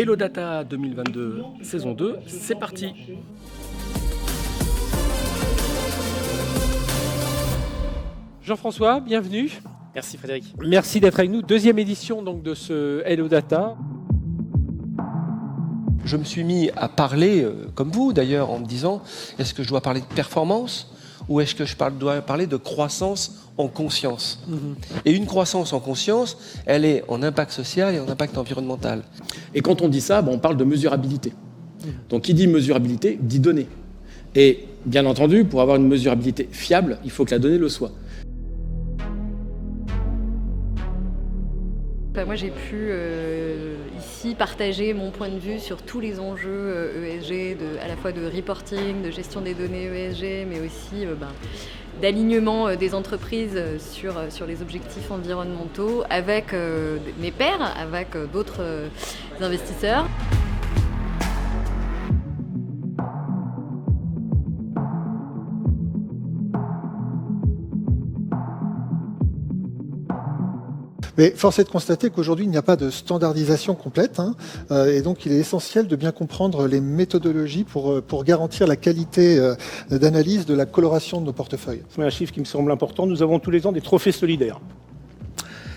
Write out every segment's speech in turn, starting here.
Hello Data 2022, saison 2, c'est parti. Jean-François, bienvenue. Merci Frédéric. Merci d'être avec nous. Deuxième édition donc, de ce Hello Data. Je me suis mis à parler, comme vous d'ailleurs, en me disant, est-ce que je dois parler de performance ou est-ce que je dois parler de croissance en conscience ? Et une croissance en conscience, elle est en impact social et en impact environnemental. Et quand on dit ça, on parle de mesurabilité. Donc qui dit mesurabilité, dit données. Et bien entendu, pour avoir une mesurabilité fiable, il faut que la donnée le soit. Moi, j'ai pu ici partager mon point de vue sur tous les enjeux ESG, à la fois de reporting, de gestion des données ESG, mais aussi d'alignement des entreprises sur les objectifs environnementaux avec mes pairs, avec d'autres investisseurs. Mais force est de constater qu'aujourd'hui, il n'y a pas de standardisation complète, et donc il est essentiel de bien comprendre les méthodologies pour garantir la qualité d'analyse de la coloration de nos portefeuilles. C'est un chiffre qui me semble important. Nous avons tous les ans des trophées solidaires.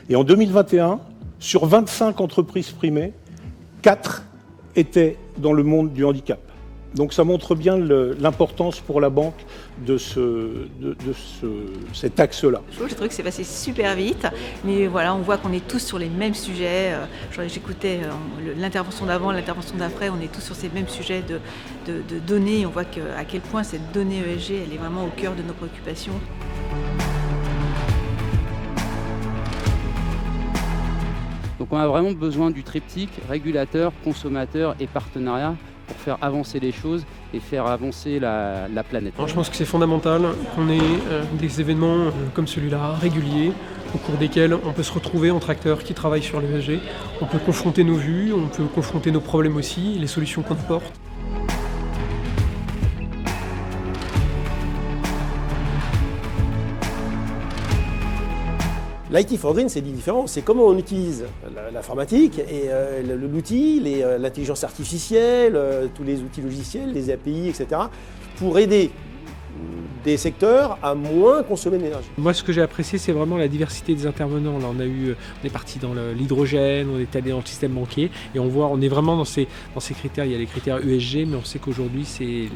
Et en 2021, sur 25 entreprises primées, 4 étaient dans le monde du handicap. Donc ça montre bien l'importance pour la banque de cet axe-là. Je trouve que c'est passé super vite, mais voilà, on voit qu'on est tous sur les mêmes sujets. J'écoutais l'intervention d'avant, l'intervention d'après, on est tous sur ces mêmes sujets de données. On voit à quel point cette donnée ESG, elle est vraiment au cœur de nos préoccupations. Donc on a vraiment besoin du triptyque régulateur, consommateur et partenariat pour faire avancer les choses et faire avancer la planète. Alors, je pense que c'est fondamental qu'on ait des événements comme celui-là, réguliers, au cours desquels on peut se retrouver entre acteurs qui travaillent sur l'ESG. On peut confronter nos vues, on peut confronter nos problèmes aussi, les solutions qu'on apporte. L'IT for Green, c'est différent. C'est comment on utilise l'informatique et l'outil, l'intelligence artificielle, tous les outils logiciels, les API, etc., pour aider des secteurs à moins consommer d'énergie. Moi, ce que j'ai apprécié, c'est vraiment la diversité des intervenants. Là, on est parti dans l'hydrogène, on est allé dans le système banquier, et on est vraiment dans ces critères. Il y a les critères ESG, mais on sait qu'aujourd'hui, c'est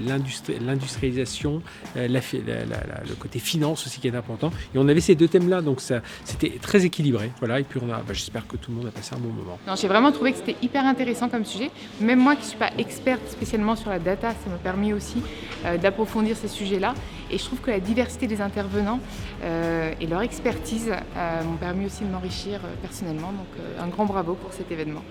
l'industrialisation, le côté finance aussi qui est important. Et on avait ces deux thèmes-là, donc c'était très équilibré. Voilà, et puis j'espère que tout le monde a passé un bon moment. Non, j'ai vraiment trouvé que c'était hyper intéressant comme sujet. Même moi, qui ne suis pas experte spécialement sur la data, ça m'a permis aussi d'approfondir ces sujets-là. Et je trouve que la diversité des intervenants et leur expertise m'ont permis aussi de m'enrichir personnellement. Donc un grand bravo pour cet événement.